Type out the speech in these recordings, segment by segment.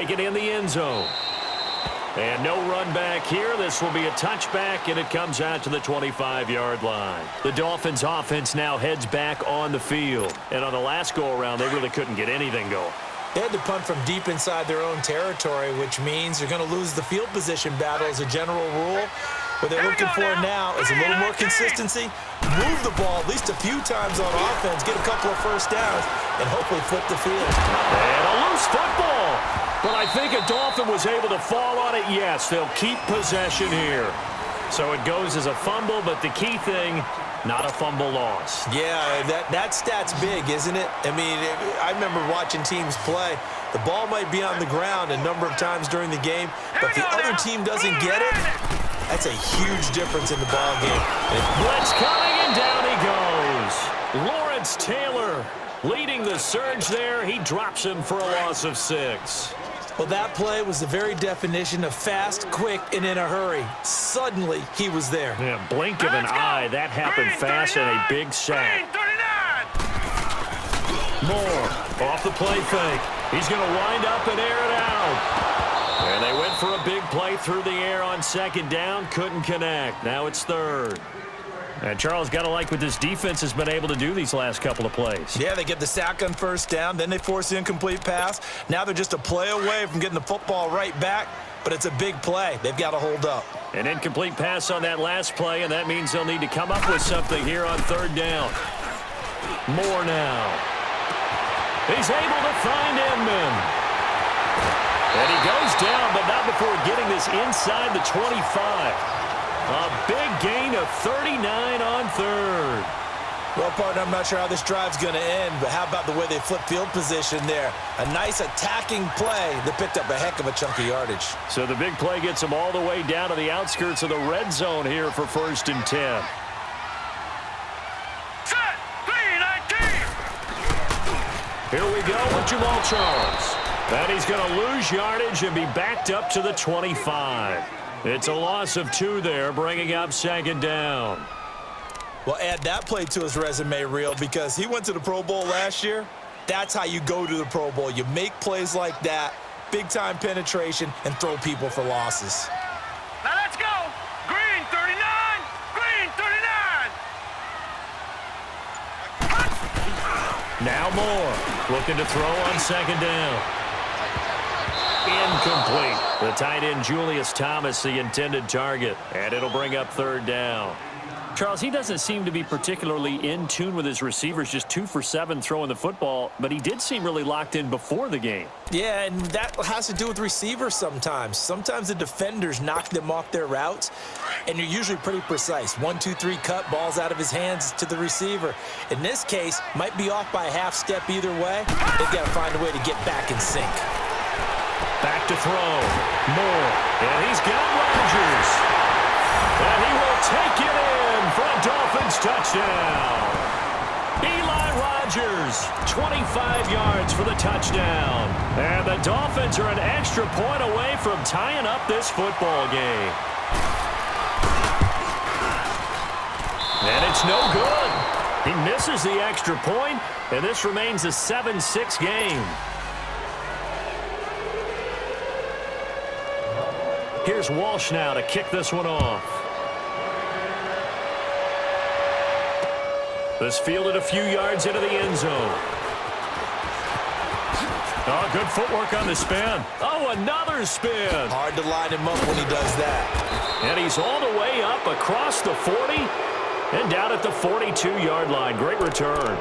take it in the end zone. And no run back here. This will be a touchback, and it comes out to the 25-yard line. The Dolphins' offense now heads back on the field. And on the last go-around, they really couldn't get anything going. They had to punt from deep inside their own territory, which means they're going to lose the field position battle as a general rule. What they're looking for now is a little more consistency, move the ball at least a few times on offense, get a couple of first downs, and hopefully flip the field. And a loose football. But I think a Dolphin was able to fall on it. Yes, they'll keep possession here. So it goes as a fumble, but the key thing, not a fumble loss. Yeah, that stat's big, isn't it? I mean, I remember watching teams play. The ball might be on the ground a number of times during the game, but the other team doesn't get it. That's a huge difference in the ball game. Blitz coming, and down he goes. Lawrence Taylor leading the surge there. He drops him for a loss of 6. Well, that play was the very definition of fast, quick, and in a hurry. Suddenly, he was there. Yeah, blink of an eye. That happened fast and a big sack. Moore off the play fake. He's going to wind up and air it out. And they went for a big play through the air on second down. Couldn't connect. Now it's third. And Charles, got to like what this defense has been able to do these last couple of plays. Yeah, they get the sack on first down, then they force the incomplete pass. Now they're just a play away from getting the football right back, but it's a big play. They've got to hold up. An incomplete pass on that last play, and that means they'll need to come up with something here on third down. Moore now. He's able to find Inman. And he goes down, but not before getting this inside the 25. A big gain of 39 on third. Well, partner, I'm not sure how this drive's going to end, but how about the way they flip field position there? A nice attacking play that picked up a heck of a chunk of yardage. So the big play gets them all the way down to the outskirts of the red zone here for 1st and 10. Set, 3-19. Here we go with Jamal Charles. And he's going to lose yardage and be backed up to the 25. It's a loss of 2 there, bringing up second down. Well, add that play to his resume reel because he went to the Pro Bowl last year. That's how you go to the Pro Bowl. You make plays like that, big-time penetration, and throw people for losses. Now let's go. Green 39. Green 39. Now Moore looking to throw on second down. Incomplete. The tight end Julius Thomas, the intended target. And it'll bring up third down. Charles, he doesn't seem to be particularly in tune with his receivers, just 2 for 7 throwing the football, but he did seem really locked in before the game. Yeah, and that has to do with receivers sometimes. Sometimes the defenders knock them off their routes, and you're usually pretty precise. 1, 2, 3 cut, balls out of his hands to the receiver. In this case, might be off by a half step either way. They've got to find a way to get back in sync. Back to throw. Moore. And he's got Rodgers. And he will take it in for a Dolphins touchdown. Eli Rodgers, 25 yards for the touchdown. And the Dolphins are an extra point away from tying up this football game. And it's no good. He misses the extra point, and this remains a 7-6 game. Here's Walsh now to kick this one off. This fielded a few yards into the end zone. Oh, good footwork on the spin. Oh, another spin. Hard to line him up when he does that. And he's all the way up across the 40 and down at the 42-yard line. Great return.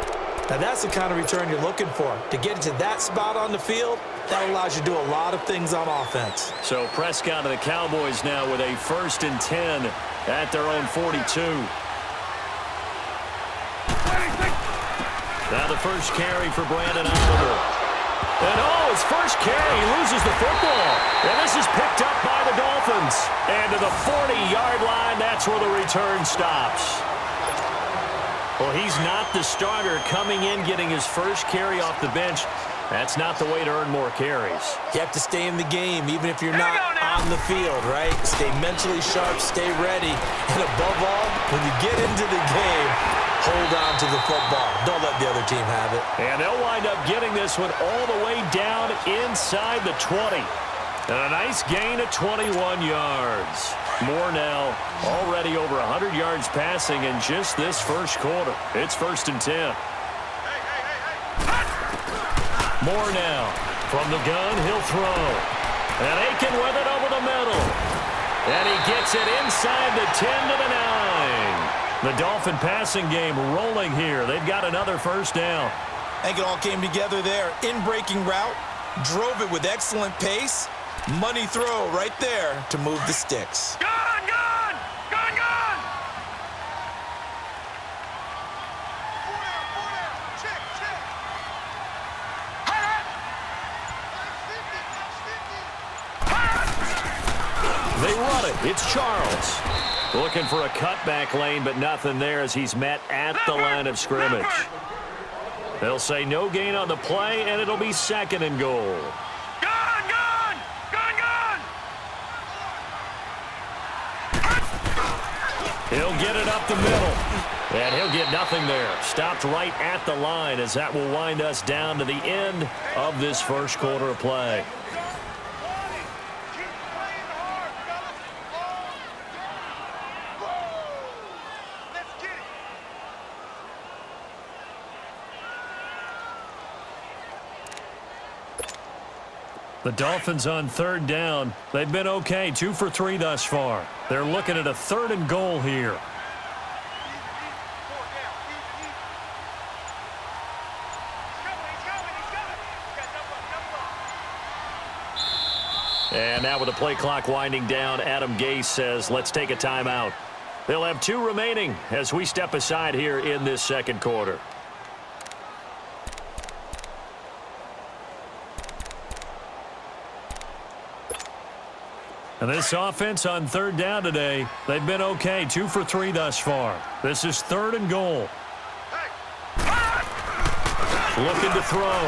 Now, that's the kind of return you're looking for. To get into that spot on the field, that allows you to do a lot of things on offense. So Prescott and the Cowboys now with a 1st and 10 at their own 42. Now the first carry for Brandon Oliver. And his first carry, he loses the football. And this is picked up by the Dolphins. And to the 40-yard line, that's where the return stops. Well, he's not the starter coming in, getting his first carry off the bench. That's not the way to earn more carries. You have to stay in the game, even if you're not on the field, right? Stay mentally sharp, stay ready. And above all, when you get into the game, hold on to the football. Don't let the other team have it. And they'll wind up getting this one all the way down inside the 20. And a nice gain of 21 yards. Moore now already over 100 yards passing in just this first quarter. It's 1st and 10. Moore now from the gun. He'll throw. And Aiken with it over the middle. And he gets it inside the 10 to the 9. The Dolphin passing game rolling here. They've got another first down. I think it all came together there. In-breaking route. Drove it with excellent pace. Money throw right there to move the sticks. Gun! They run it. It's Charles. Looking for a cutback lane, but nothing there as he's met at the line of scrimmage. They'll say no gain on the play, and it'll be 2nd and goal. He'll get it up the middle. And he'll get nothing there. Stopped right at the line as that will wind us down to the end of this first quarter of play. The Dolphins on 3rd down. They've been okay, 2 for 3 thus far. They're looking at a 3rd and goal here. And now with the play clock winding down, Adam Gase says, let's take a timeout. They'll have 2 remaining as we step aside here in this second quarter. And this offense on 3rd down today, they've been okay, 2 for 3 thus far. This is 3rd and goal. Looking to throw.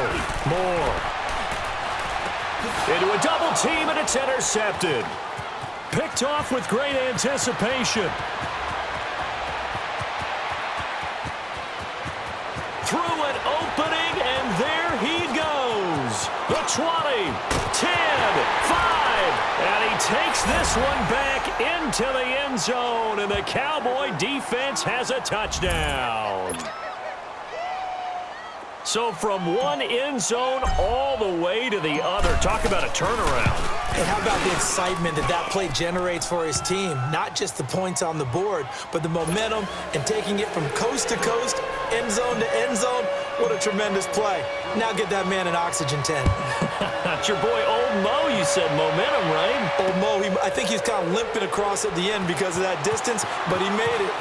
Moore. Into a double team, and it's intercepted. Picked off with great anticipation. Through an opening, and there he goes. The 20, 10, 5, and he takes this one back into the end zone, and the Cowboy defense has a touchdown. So from one end zone all the way to the other. Talk about a turnaround. And how about the excitement that play generates for his team? Not just the points on the board, but the momentum and taking it from coast to coast, end zone to end zone. What a tremendous play. Now get that man an oxygen tent. That's your boy Old Mo, you said. Momentum, right? Old Mo, I think he's kind of limping across at the end because of that distance, but he made it.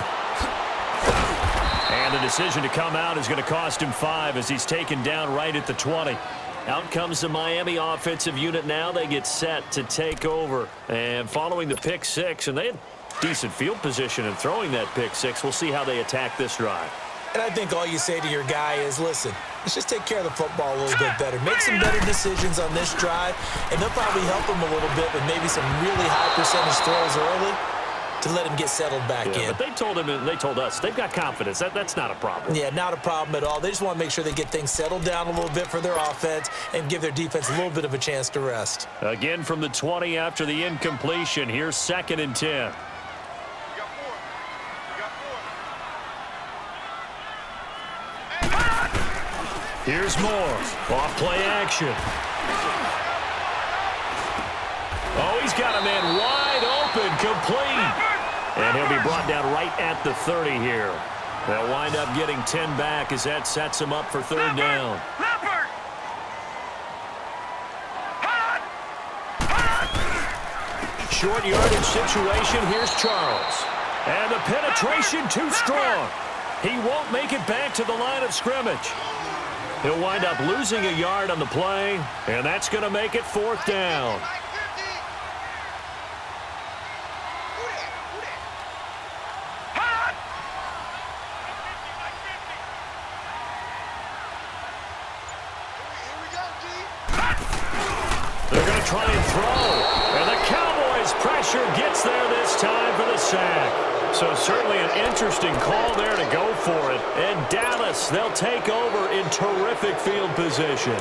And the decision to come out is going to cost him 5 as he's taken down right at the 20. Out comes the Miami offensive unit now. They get set to take over. And following the pick 6, and they had decent field position in throwing that pick 6. We'll see how they attack this drive. And I think all you say to your guy is, listen, let's just take care of the football a little bit better. Make some better decisions on this drive, and they'll probably help him a little bit with maybe some really high percentage throws early to let him get settled back in. But they told him, and they told us, they've got confidence. That's not a problem. Yeah, not a problem at all. They just want to make sure they get things settled down a little bit for their offense and give their defense a little bit of a chance to rest. Again from the 20 after the incompletion. Here's 2nd and 10. Here's Moore. Off play action. Oh, he's got a man wide open, complete. And he'll be brought down right at the 30 here. They'll wind up getting 10 back as that sets him up for 3rd down. Short yardage situation. Here's Charles. And the penetration too strong. He won't make it back to the line of scrimmage. He'll wind up losing a yard on the play, and that's going to make it 4th down. They're going to try and throw, and the Cowboys As pressure gets there this time for the sack. So certainly an interesting call there to go for it. And Dallas, they'll take over in terrific field position.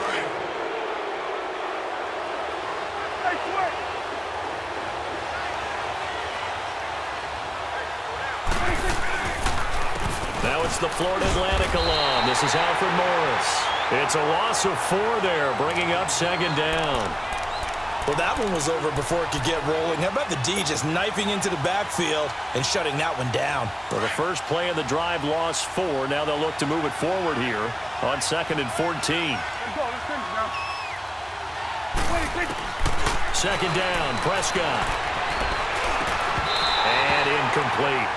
Now it's the Florida Atlantic alum. This is Alfred Morris. It's a loss of 4 there, bringing up second down. Well, that one was over before it could get rolling. How about the D just knifing into the backfield and shutting that one down? Well, the first play of the drive lost 4. Now they'll look to move it forward here on 2nd and 14. Second down, Prescott. And incomplete.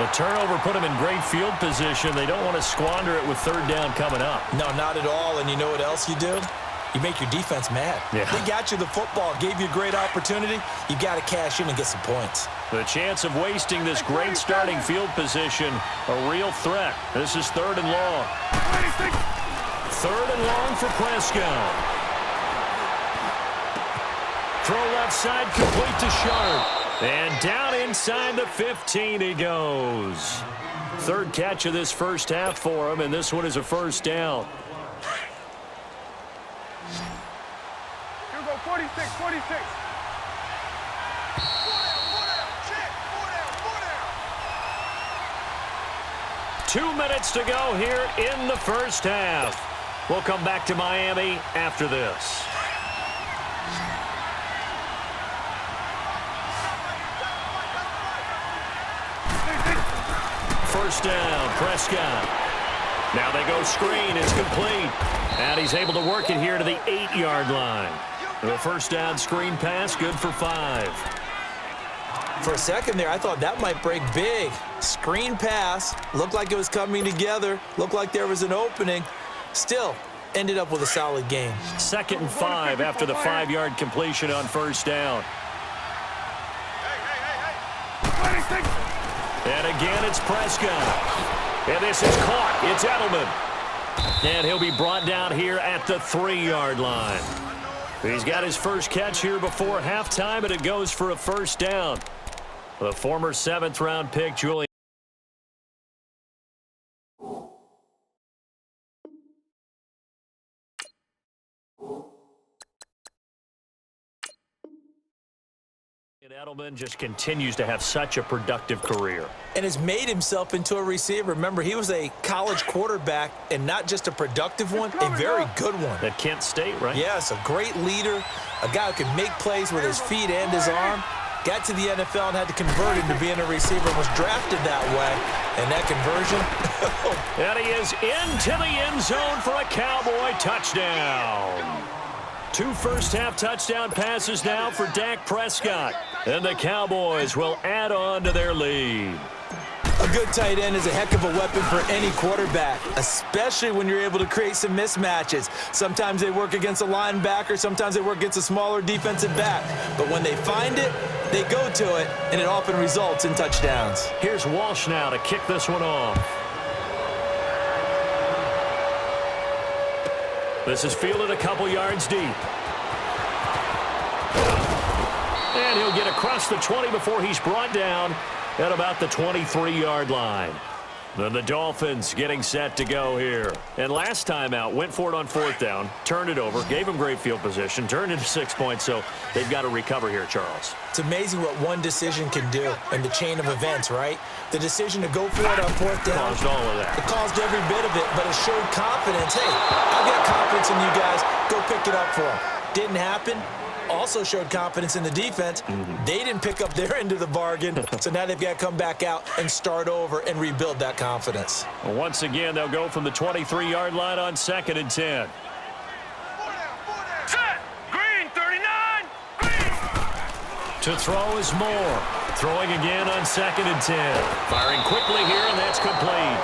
The turnover put them in great field position. They don't want to squander it with 3rd down coming up. No, not at all. And you know what else you do? You make your defense mad. Yeah. They got you the football, gave you a great opportunity. You got to cash in and get some points. The chance of wasting this great starting field position, a real threat. This is 3rd and long. 3rd and long for Prescott. Throw left side, complete to Sharp. And down inside the 15 he goes. 3rd catch of this first half for him, and this one is a first down. Here we go, 46, 46. 2 minutes to go here in the first half. We'll come back to Miami after this. First down, Prescott. Now they go screen. It's complete. And he's able to work it here to the 8-yard line. The first down screen pass, good for 5. For a second there, I thought that might break big. Screen pass. Looked like it was coming together. Looked like there was an opening. Still, ended up with a solid game. 2nd and 5 after the 5-yard completion on first down. And again, it's Prescott. And this is caught. It's Edelman. And he'll be brought down here at the 3-yard line. He's got his first catch here before halftime, and it goes for a first down. The former 7th-round pick, Julian. Edelman just continues to have such a productive career. And has made himself into a receiver. Remember, he was a college quarterback, and not just a productive one, a very good one. At Kent State, right? Yes, a great leader, a guy who can make plays with his feet and his arm. Got to the NFL and had to convert into being a receiver, was drafted that way. And that conversion. And he is into the end zone for a Cowboy touchdown. 2 first-half touchdown passes now for Dak Prescott. And the Cowboys will add on to their lead. A good tight end is a heck of a weapon for any quarterback, especially when you're able to create some mismatches. Sometimes they work against a linebacker, sometimes they work against a smaller defensive back. But when they find it, they go to it, and it often results in touchdowns. Here's Walsh now to kick this one off. This is fielded a couple yards deep. And he'll get across the 20 before he's brought down at about the 23-yard line. Then the Dolphins getting set to go here. And last time out, went for it on 4th down, turned it over, gave him great field position, turned into 6 points, so they've got to recover here, Charles. It's amazing what one decision can do in the chain of events, right? The decision to go for it on 4th down. Caused all of that. It caused every bit of it, but it showed confidence. Hey, I've got confidence in you guys. Go pick it up for them. Didn't happen. Also showed confidence in the defense. They didn't pick up their end of the bargain, so now they've got to come back out and start over and rebuild that confidence. Well, once again, they'll go from the 23-yard line on 2nd and 10. Set. Green, 39. Green. To throw is Moore. Throwing again on 2nd and 10. Firing quickly here, and that's complete.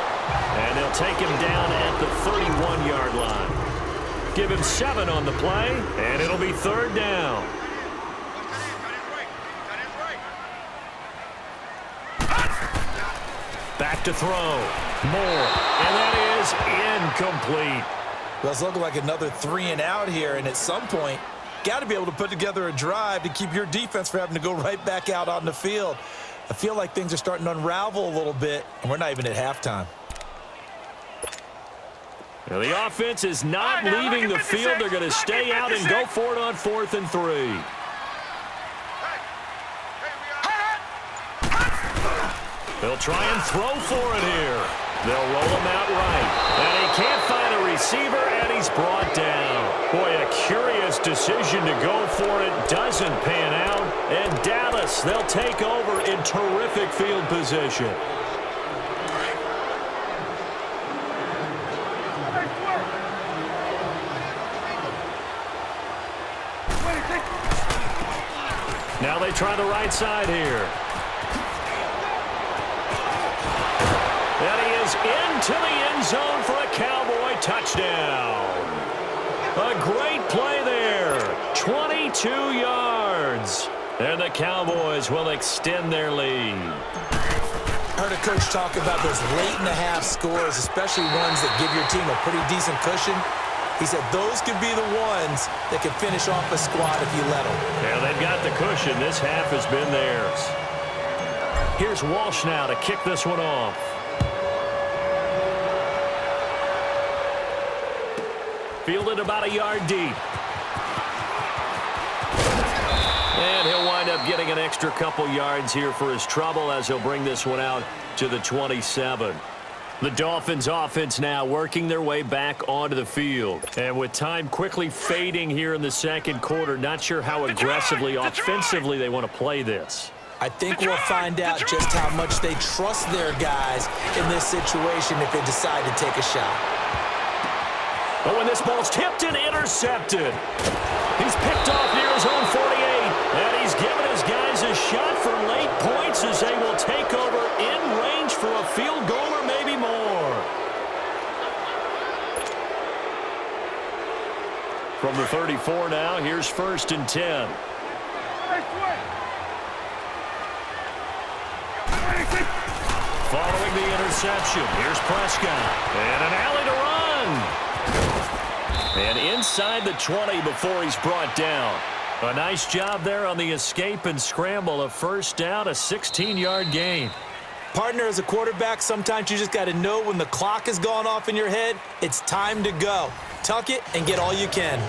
And they'll take him down at the 31-yard line. Give him 7 on the play, and it'll be 3rd down. Back to throw. Moore. And that is incomplete. Well, it's looking like another 3 and out here, and at some point, got to be able to put together a drive to keep your defense from having to go right back out on the field. I feel like things are starting to unravel a little bit, and we're not even at halftime. Now the offense is not leaving the field. They're going to stay out and go for it on 4th and 3. They'll try and throw for it here. They'll roll him out right. And he can't find a receiver, and he's brought down. Boy, a curious decision to go for it. Doesn't pan out. And Dallas, they'll take over in terrific field position. Now they try the right side here. And he is into the end zone for a Cowboy touchdown. A great play there. 22 yards. And the Cowboys will extend their lead. I heard a coach talk about those late-in-the-half scores, especially ones that give your team a pretty decent cushion. He said those could be the ones that can finish off a squad if you let them. Yeah, they've got the cushion. This half has been theirs. Here's Walsh now to kick this one off. Fielded about a yard deep. And he'll wind up getting an extra couple yards here for his trouble as he'll bring this one out to the 27. The Dolphins offense now working their way back onto the field. And with time quickly fading here in the second quarter, not sure how aggressively, offensively they want to play this. I think we'll find out just how much they trust their guys in this situation if they decide to take a shot. But when this ball's tipped and intercepted, he's picked off near his own 48, and he's given his guys a shot for late points as they will take over in range for a field goal or maybe more. From the 34 now, here's 1st and 10. Following the interception, here's Prescott, and an alley to run. And inside the 20 before he's brought down. A nice job there on the escape and scramble. A first down, a 16-yard gain. Partner, as a quarterback, sometimes you just got to know when the clock has gone off in your head, it's time to go. Tuck it and get all you can.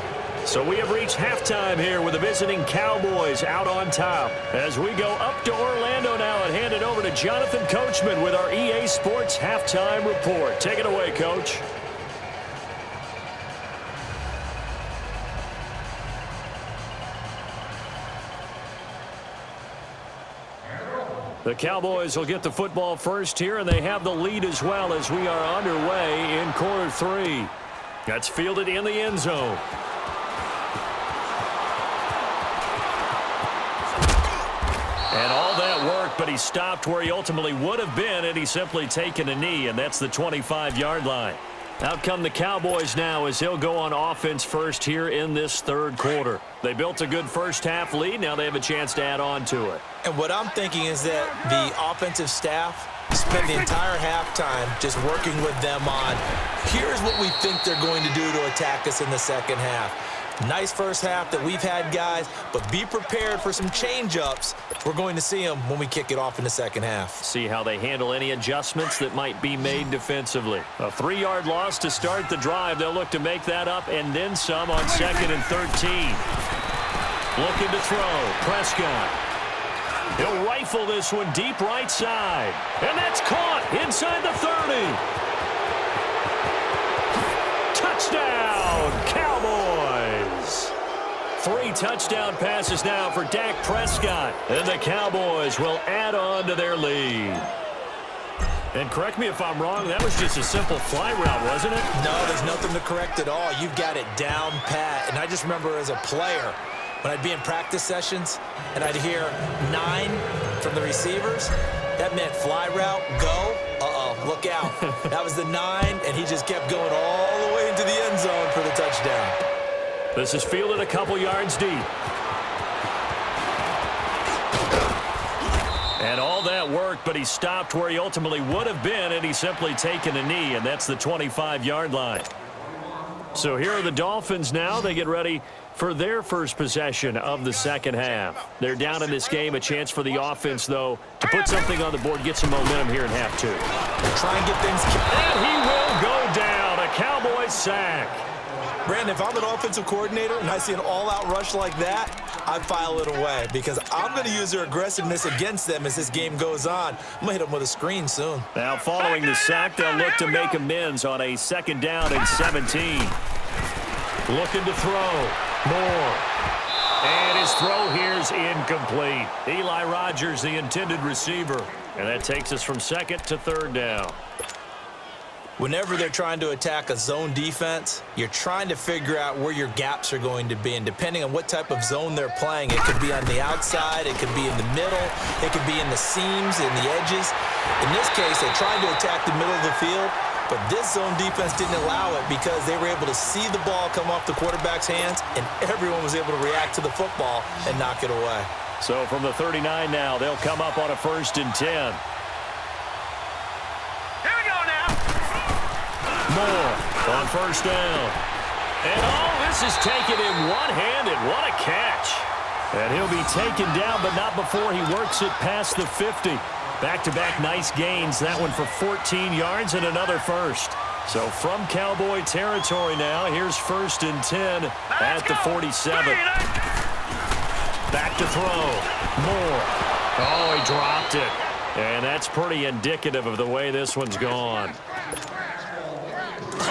So we have reached halftime here with the visiting Cowboys out on top. As we go up to Orlando now and hand it over to Jonathan Coachman with our EA Sports Halftime Report. Take it away, Coach. The Cowboys will get the football first here, and they have the lead as well as we are underway in quarter 3. That's fielded in the end zone. And all that work, but he stopped where he ultimately would have been had he simply taken a knee, and that's the 25-yard line. Out come the Cowboys now as he'll go on offense first here in this third quarter. They built a good first-half lead. Now they have a chance to add on to it. And what I'm thinking is that the offensive staff spend the entire halftime just working with them on, here's what we think they're going to do to attack us in the second half. Nice first half that we've had, guys, but be prepared for some change-ups. We're going to see them when we kick it off in the second half. See how they handle any adjustments that might be made defensively. A 3-yard loss to start the drive. They'll look to make that up and then some on 2nd and 13. Looking to throw. Prescott. He'll rifle this one deep right side. And that's caught inside the 30. Touchdown, Cowboys. 3 touchdown passes now for Dak Prescott. And the Cowboys will add on to their lead. And correct me if I'm wrong, that was just a simple fly route, wasn't it? No, there's nothing to correct at all. You've got it down pat. And I just remember as a player, when I'd be in practice sessions and I'd hear 9 from the receivers, that meant fly route, go. Look out. That was the 9, and he just kept going all the way into the end zone for the touchdown. This is fielded a couple yards deep. And all that work, but he stopped where he ultimately would have been, and he's simply taken a knee, and that's the 25-yard line. So here are the Dolphins now. They get ready for their first possession of the second half. They're down in this game. A chance for the offense, though, to put something on the board, get some momentum here in half two. Try and get things. And he will go down. A Cowboys sack. Brandon, if I'm an offensive coordinator and I see an all-out rush like that, I file it away because I'm going to use their aggressiveness against them as this game goes on. I'm going to hit them with a screen soon. Now, following the sack, they'll look to make amends on a second down and 17. Looking to throw. Moore. And his throw here's incomplete. Eli Rogers, the intended receiver. And that takes us from second to third down. Whenever they're trying to attack a zone defense, you're trying to figure out where your gaps are going to be. And depending on what type of zone they're playing, it could be on the outside, it could be in the middle, it could be in the seams, in the edges. In this case, they tried to attack the middle of the field, but this zone defense didn't allow it because they were able to see the ball come off the quarterback's hands, and everyone was able to react to the football and knock it away. So from the 39 now, they'll come up on a 1st and 10. Moore on 1st down. And this is taken in one-handed. What a catch. And he'll be taken down, but not before he works it past the 50. Back-to-back nice gains. That one for 14 yards and another first. So from Cowboy territory now, here's 1st and 10 at the 47. Back to throw. Moore. Oh, he dropped it. And that's pretty indicative of the way this one's gone.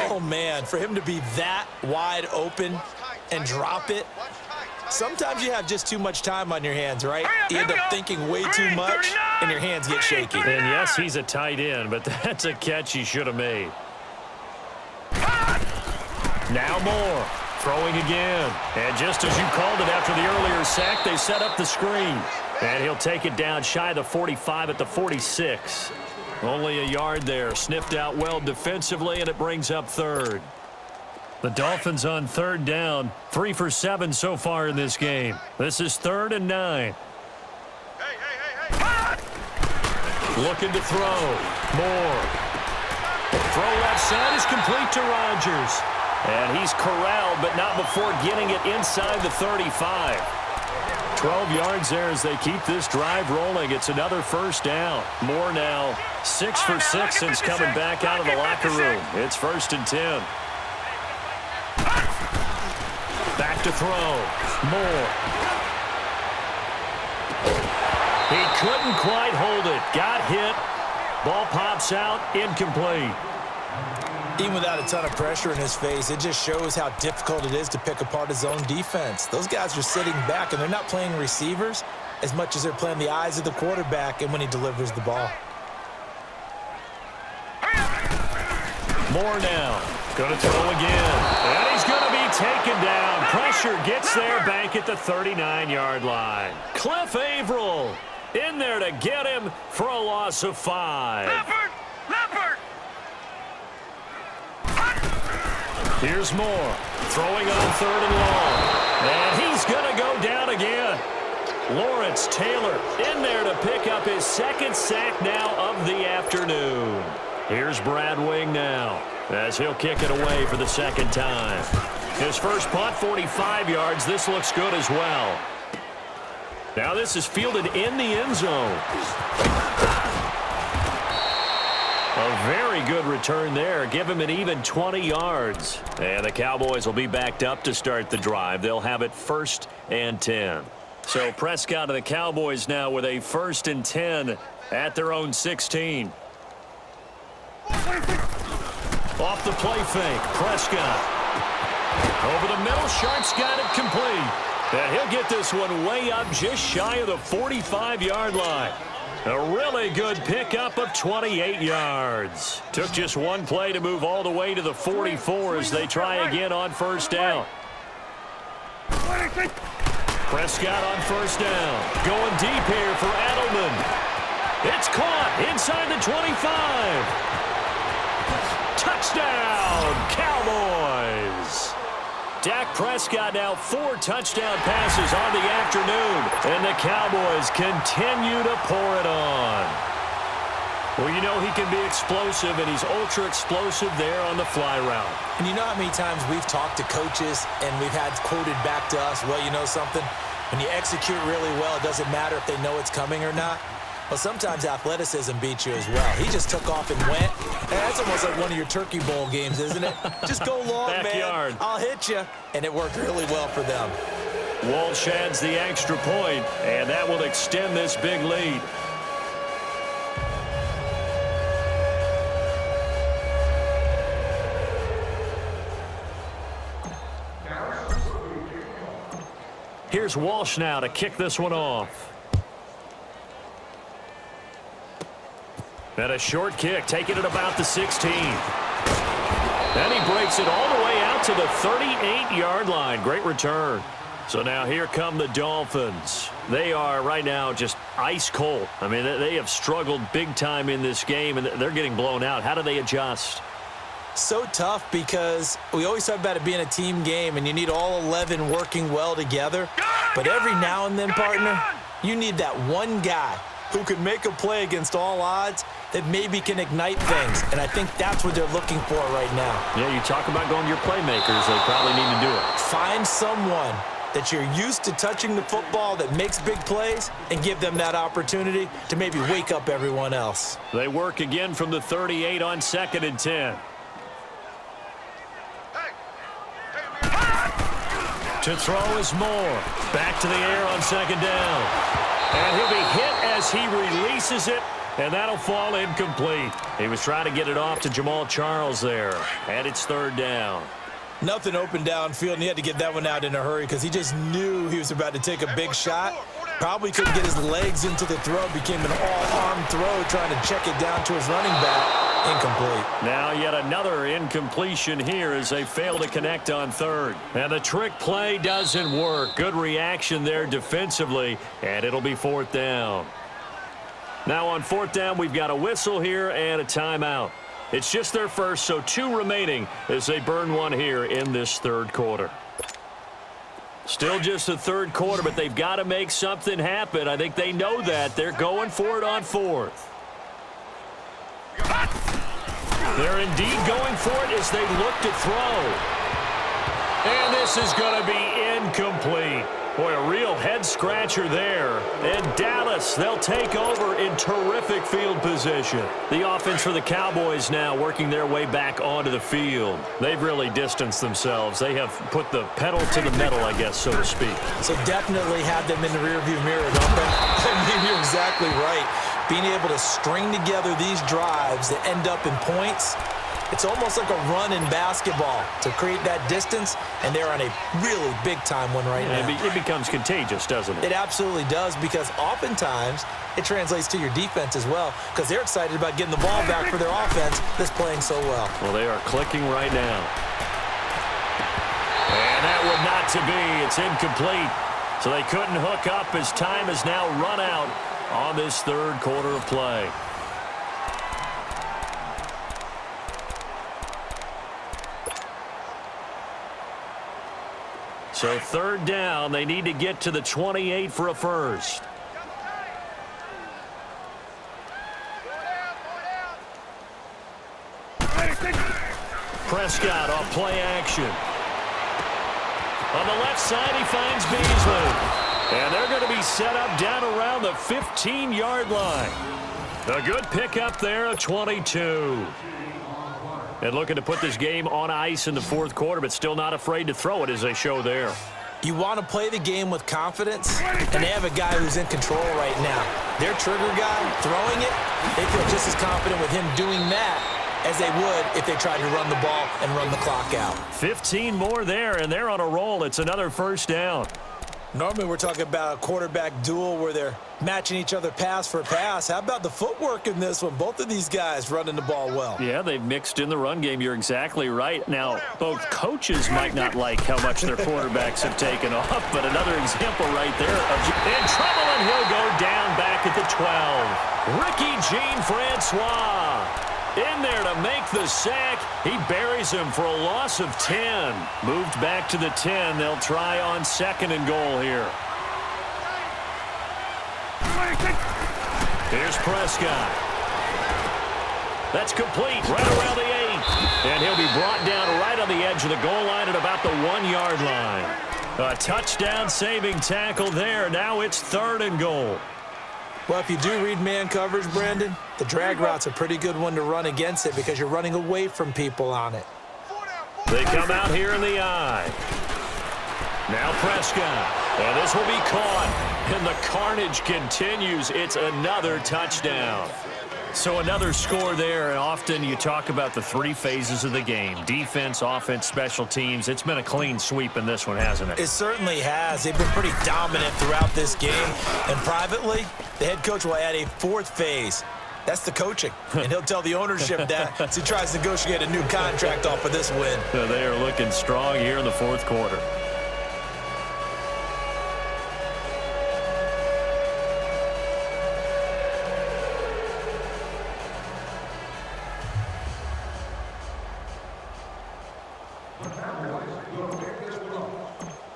Oh, man, for him to be that wide open and drop it, sometimes you have just too much time on your hands, right? You end up thinking way too much, and your hands get shaky. And yes, he's a tight end, but that's a catch he should have made. Now Moore, throwing again. And just as you called it after the earlier sack, they set up the screen. And he'll take it down shy of the 45 at the 46. Only a yard there. Sniffed out well defensively, and it brings up third. The Dolphins on 3rd down. 3 for 7 so far in this game. This is 3rd and 9. Looking to throw. Moore. Throw left side is complete to Rogers. And he's corralled, but not before getting it inside the 35. 12 yards there as they keep this drive rolling. It's another 1st down. Moore now 6 for 6 since coming back out of the locker room. It's 1st and 10. Back to throw. Moore. He couldn't quite hold it. Got hit. Ball pops out. Incomplete. Even without a ton of pressure in his face, it just shows how difficult it is to pick apart his own defense. Those guys are sitting back, and they're not playing receivers as much as they're playing the eyes of the quarterback and when he delivers the ball. Moore now. Going to throw again. And he's going to be taken down. Pressure gets there back at the 39-yard line. Cliff Averill in there to get him for a loss of 5. Leopard! Here's Moore, throwing on 3rd and long. And he's going to go down again. Lawrence Taylor in there to pick up his 2nd sack now of the afternoon. Here's Brad Wing now as he'll kick it away for the 2nd time. His first punt, 45 yards. This looks good as well. Now this is fielded in the end zone. A very good return there. Give him an even 20 yards. And the Cowboys will be backed up to start the drive. They'll have it 1st and 10. So Prescott and the Cowboys now with a 1st and 10 at their own 16. Off the play fake. Prescott. Over the middle. Sharp's got it complete. And he'll get this one way up just shy of the 45-yard line. A really good pickup of 28 yards. Took just one play to move all the way to the 44 as they try again on 1st down. Prescott on 1st down. Going deep here for Edelman. It's caught inside the 25. Touchdown, Cowboys. Dak Prescott now 4 touchdown passes on the afternoon, and the Cowboys continue to pour it on. Well, you know he can be explosive, and he's ultra-explosive there on the fly route. And you know how many times we've talked to coaches and we've had quoted back to us, well, you know something? When you execute really well, it doesn't matter if they know it's coming or not. Well, sometimes athleticism beats you as well. He just took off and went. And that's almost like one of your Turkey Bowl games, isn't it? Just go long, Backyard. man. I'll hit you. And it worked really well for them. Walsh adds the extra point, and that will extend this big lead. Here's Walsh now to kick this one off. And a short kick, taking it about the 16. And he breaks it all the way out to the 38-yard line. Great return. So now here come the Dolphins. They are right now just ice cold. I mean, they have struggled big time in this game, and they're getting blown out. How do they adjust? So tough because we always talk about it being a team game, and you need all 11 working well together. But every now and then, partner, you need that one guy who can make a play against all odds that maybe can ignite things. And I think that's what they're looking for right now. Yeah, you talk about going to your playmakers. They probably need to do it. Find someone that you're used to touching the football that makes big plays and give them that opportunity to maybe wake up everyone else. They work again from the 38 on 2nd and 10. To throw is Moore. Back to the air on 2nd down. And he'll be hit as he releases it, and that'll fall incomplete. He was trying to get it off to Jamal Charles there, and it's 3rd down. Nothing open downfield, and he had to get that one out in a hurry because he just knew he was about to take a big shot. Probably couldn't get his legs into the throw. Became an all-arm throw trying to check it down to his running back. Incomplete. Now yet another incompletion here as they fail to connect on 3rd. And the trick play doesn't work. Good reaction there defensively, and it'll be 4th down. Now on 4th down, we've got a whistle here and a timeout. It's just their first, so 2 remaining as they burn one here in this 3rd quarter. Still just the 3rd quarter, but they've got to make something happen. I think they know that. They're going for it on 4th. They're indeed going for it as they look to throw. And this is going to be incomplete. Boy, a real head-scratcher there. And Dallas, they'll take over in terrific field position. The offense for the Cowboys now working their way back onto the field. They've really distanced themselves. They have put the pedal to the metal, I guess, so to speak. So definitely have them in the rearview mirror, don't they? I mean, you're exactly right. Being able to string together these drives that end up in points, it's almost like a run in basketball to create that distance, and they're on a really big-time one right now. It becomes contagious, doesn't it? It absolutely does, because oftentimes it translates to your defense as well, because they're excited about getting the ball back for their offense that's playing so well. Well, they are clicking right now. And that would not to be. It's incomplete. So they couldn't hook up as time has now run out on this 3rd quarter of play. So 3rd down, they need to get to the 28 for a first. Prescott off play action. On the left side, he finds Beasley. And they're going to be set up down around the 15-yard line. A good pickup there of 22. And looking to put this game on ice in the 4th quarter, but still not afraid to throw it as they show there. You want to play the game with confidence, and they have a guy who's in control right now. Their trigger guy throwing it, they feel just as confident with him doing that as they would if they tried to run the ball and run the clock out. 15 more there, and they're on a roll. It's another first down. Normally we're talking about a quarterback duel where they're matching each other pass for pass. How about the footwork in this one? Both of these guys running the ball well. Yeah, they've mixed in the run game. You're exactly right. Now, both coaches might not like how much their quarterbacks have taken off, but another example right there of in trouble, and he'll go down back at the 12. Ricky Jean-Francois in there to make the sack. He buries him for a loss of 10. Moved back to the 10. They'll try on 2nd and goal here. Here's Prescott. That's complete right around the 8. And he'll be brought down right on the edge of the goal line at about the 1-yard line. A touchdown-saving tackle there. Now it's 3rd and goal. Well, if you do read man coverage, Brandon, the drag route's a pretty good one to run against it because you're running away from people on it. They come out here in the eye. Now Prescott. And this will be caught. And the carnage continues. It's another touchdown. So another score there, and often you talk about the 3 phases of the game. Defense, offense, special teams. It's been a clean sweep in this one, hasn't it? It certainly has. They've been pretty dominant throughout this game. And privately, the head coach will add a 4th phase. That's the coaching. And he'll tell the ownership that as he tries to negotiate a new contract off of this win. So they are looking strong here in the 4th quarter.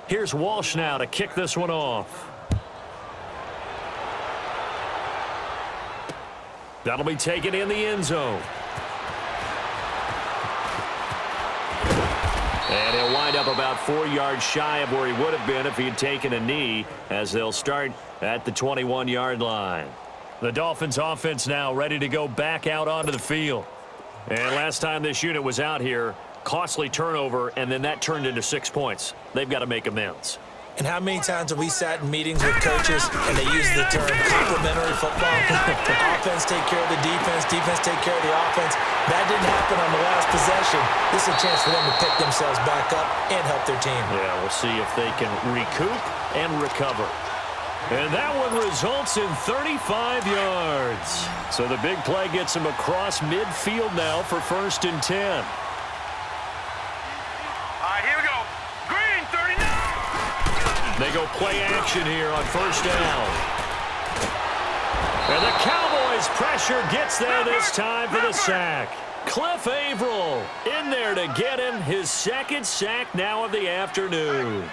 Here's Walsh now to kick this one off. That'll be taken in the end zone. And he'll wind up about 4 yards shy of where he would have been if he had taken a knee, as they'll start at the 21-yard line. The Dolphins offense now ready to go back out onto the field. And last time this unit was out here, costly turnover, and then that turned into 6 points. They've got to make amends. And how many times have we sat in meetings with coaches and they use the term complementary football? Offense take care of the defense, defense take care of the offense. That didn't happen on the last possession. This is a chance for them to pick themselves back up and help their team. Yeah, we'll see if they can recoup and recover. And that one results in 35 yards. So the big play gets him across midfield now for 1st and 10. They go play action here on 1st down. And the Cowboys pressure gets there this time for the sack. Cliff Averill in there to get him his 2nd sack now of the afternoon.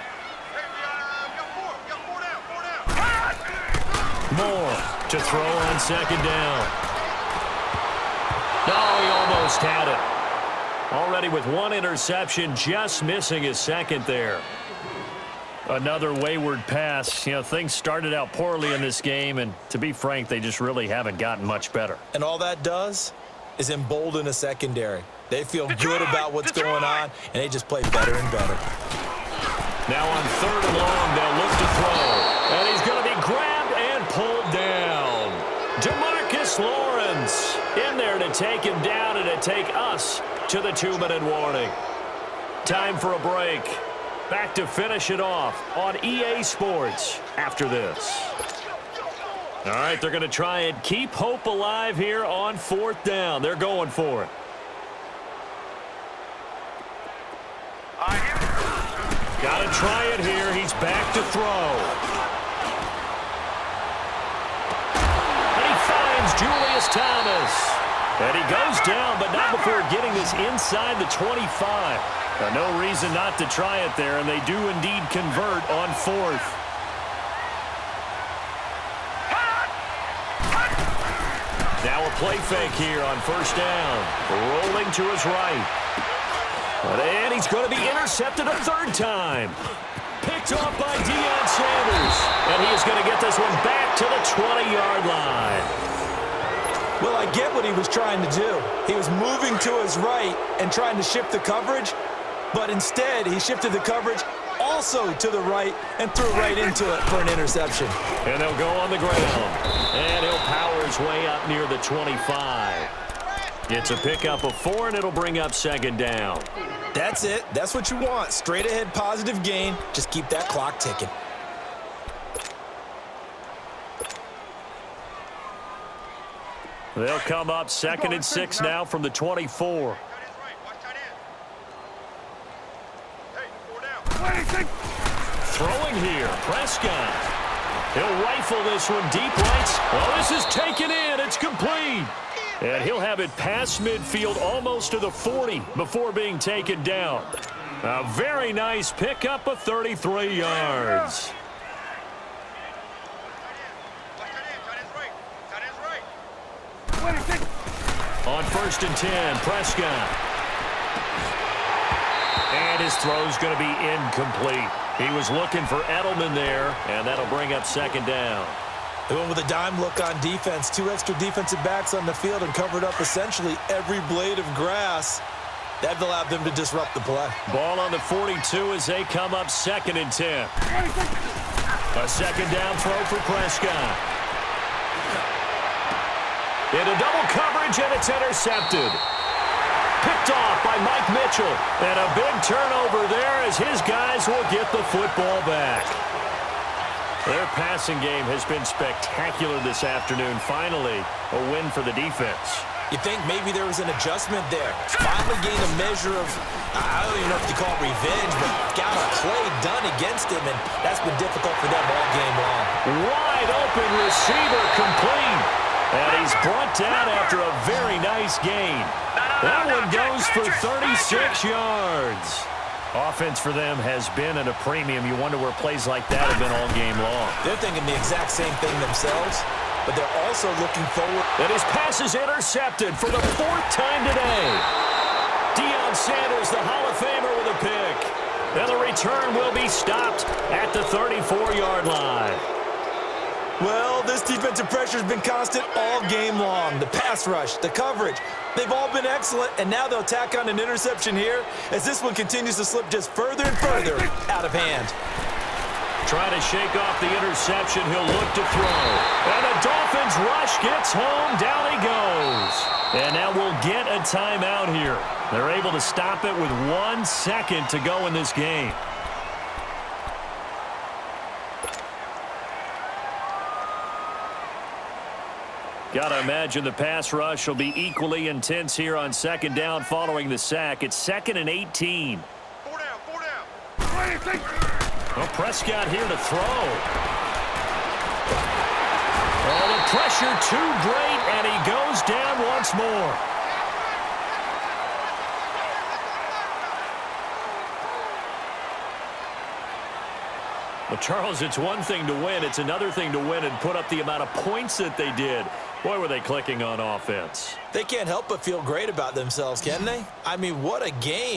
Moore to throw on 2nd down. Oh, he almost had it. Already with 1 interception, just missing his 2nd there. Another wayward pass. You know, things started out poorly in this game, and to be frank, they just really haven't gotten much better. And all that does is embolden a secondary. They feel good about what's going on, and they just play better and better. Now on 3rd and long, they'll look to throw. And he's going to be grabbed and pulled down. DeMarcus Lawrence in there to take him down and to take us to the 2-minute warning. Time for a break. Back to finish it off on EA Sports after this. All right, they're going to try and keep hope alive here on 4th down. They're going for it. Got to try it here. He's back to throw. And he finds Julius Thomas. And he goes down, but not before getting this inside the 25. No reason not to try it there, and they do indeed convert on 4th. Now a play fake here on 1st down. Rolling to his right. And he's going to be intercepted a 3rd time. Picked off by Deion Sanders. And he is going to get this one back to the 20-yard line. Well, I get what he was trying to do. He was moving to his right and trying to shift the coverage, but instead he shifted the coverage also to the right and threw right into it for an interception. And they'll go on the ground. And he'll power his way up near the 25. It's a pickup of 4, and it'll bring up 2nd down. That's it. That's what you want. Straight ahead positive gain. Just keep that clock ticking. They'll come up 2nd and 6 now from the 24. Throwing here, Prescott. He'll rifle this one deep right. Oh, this is taken in. It's complete. And he'll have it past midfield almost to the 40 before being taken down. A very nice pickup of 33 yards. On 1st and 10, Prescott. And his throw's going to be incomplete. He was looking for Edelman there, and that'll bring up 2nd down. They went with a dime look on defense. 2 extra defensive backs on the field and covered up essentially every blade of grass. That allowed them to disrupt the play. Ball on the 42 as they come up 2nd and 10. A 2nd down throw for Prescott. Into double coverage, and it's intercepted. Picked off by Mike Mitchell. And a big turnover there as his guys will get the football back. Their passing game has been spectacular this afternoon. Finally, a win for the defense. You think maybe there was an adjustment there. Finally gained a measure of, I don't even know if you call it revenge, but got a play done against him, and that's been difficult for them all game long. Wide open receiver complete. And he's brought down after a very nice gain. That one goes for 36 yards. Offense for them has been at a premium. You wonder where plays like that have been all game long. They're thinking the exact same thing themselves, but they're also looking forward. And his pass is intercepted for the 4th time today. Deion Sanders, the Hall of Famer, with a pick. And the return will be stopped at the 34-yard line. Well, this defensive pressure has been constant all game long. The pass rush, the coverage, they've all been excellent, and now they'll tack on an interception here as this one continues to slip just further and further out of hand. Trying to shake off the interception, he'll look to throw. And the Dolphins rush gets home, down he goes. And now we'll get a timeout here. They're able to stop it with 1 second to go in this game. Gotta imagine the pass rush will be equally intense here on 2nd down following the sack. It's 2nd and 18. 4 down, 4 down. Well, Prescott here to throw. Oh, the pressure too great, and he goes down once more. Well, Charles, it's one thing to win. It's another thing to win and put up the amount of points that they did. Boy, were they clicking on offense. They can't help but feel great about themselves, can they? I mean, what a game.